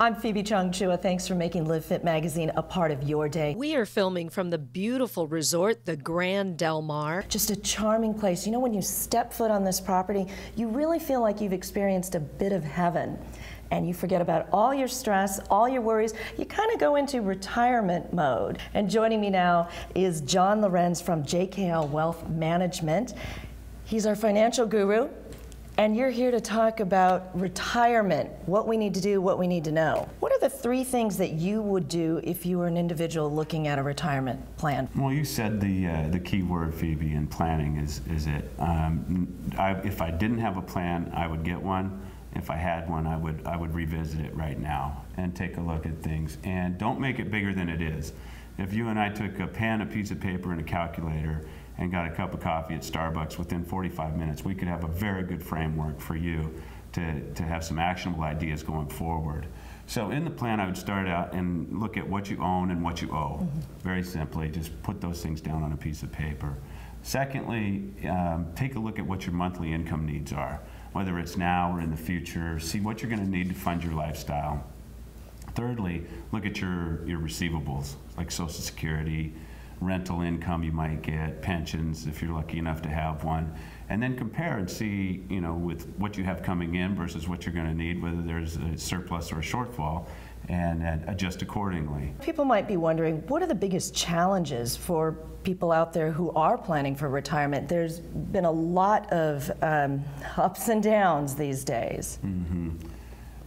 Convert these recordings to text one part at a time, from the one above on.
I'm Phoebe Chong-Chua. Thanks for making Live Fit Magazine a part of your day. We are filming from the beautiful resort, the Grand Del Mar. Just a charming place. You know, when you step foot on this property, you really feel like you've experienced a bit of heaven. And you forget about all your stress, all your worries. You kind of go into retirement mode. And joining me now is John Lohrenz from JKL Wealth Management. He's our financial guru. And you're here to talk about retirement, what we need to do, what we need to know. What are the 3 things that you would do if you were an individual looking at a retirement plan? Well, you said the key word, Phoebe, in planning is it. If I didn't have a plan, I would get one. If I had one, I would revisit it right now and take a look at things. And don't make it bigger than it is. If you and I took a pen, a piece of paper, and a calculator and got a cup of coffee at Starbucks within 45 minutes, we could have a very good framework for you to have some actionable ideas going forward. So in the plan, I would start out and look at what you own and what you owe. Very simply, just put those things down on a piece of paper. Secondly, take a look at what your monthly income needs are, whether it's now or in the future. See what you're going to need to fund your lifestyle. Thirdly, look at your receivables, like Social Security, rental income you might get, pensions if you're lucky enough to have one, and then compare and see, you know, with what you have coming in versus what you're going to need, whether there's a surplus or a shortfall, and adjust accordingly. People might be wondering, what are the biggest challenges for people out there who are planning for retirement? There's been a lot of ups and downs these days.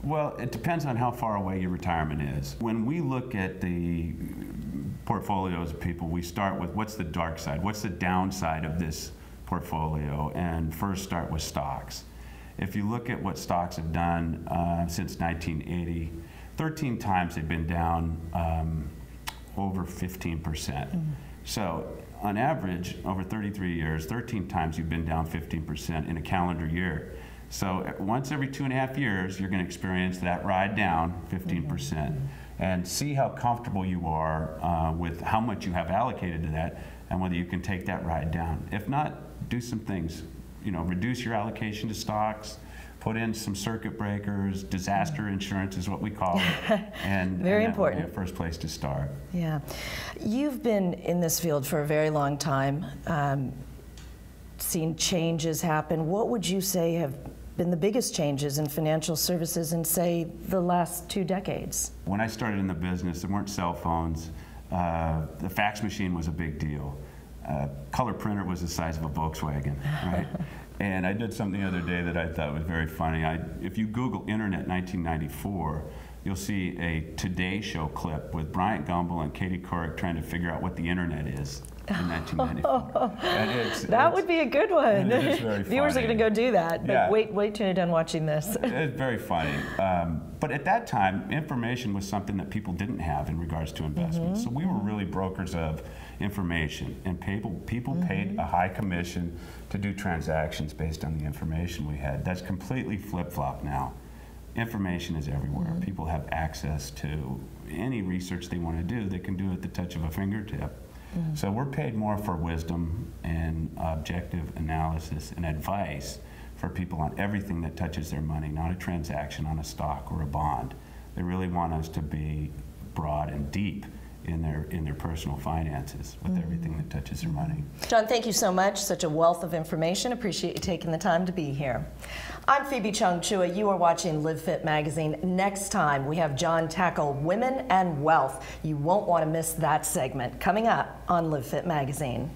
Well, it depends on how far away your retirement is. When we look at the portfolios of people, we start with what's the dark side, what's the downside of this portfolio, and first start with stocks. If you look at what stocks have done since 1980, 13 times they've been down over 15%. So on average, over 33 years, 13 times you've been down 15% in a calendar year. So once every 2.5 years, you're going to experience that ride down 15%. And see how comfortable you are with how much you have allocated to that and whether you can take that ride down. If not, do some things. You know, reduce your allocation to stocks, put in some circuit breakers, disaster insurance is what we call it. And very and important. That would be a first place to start. Yeah. You've been in this field for a very long time, seen changes happen. What would you say have been the biggest changes in financial services in, say, the last 2 decades? When I started in the business, there weren't cell phones. The fax machine was a big deal. Color printer was the size of a Volkswagen, right? And I did something the other day that I thought was very funny. If you Google Internet 1994, you'll see a Today Show clip with Bryant Gumbel and Katie Couric trying to figure out what the Internet is. In 1994. That would be a good one. It is very Viewers funny. are going to go do that, but yeah. wait till you're done watching this. It's very funny. But at that time, information was something that people didn't have in regards to investments. So we were really brokers of information, and people paid a high commission to do transactions based on the information we had. That's completely flip-flop now. Information is everywhere. People have access to any research they want to do. They can do it at the touch of a fingertip. So we're paid more for wisdom and objective analysis and advice for people on everything that touches their money, not a transaction on a stock or a bond. They really want us to be broad and deep in their personal finances with everything that touches their money. John, thank you so much. Such a wealth of information. Appreciate you taking the time to be here. I'm Phoebe Chong-Chua. You are watching Live Fit Magazine. Next time, we have John tackle women and wealth. You won't want to miss that segment coming up on Live Fit Magazine.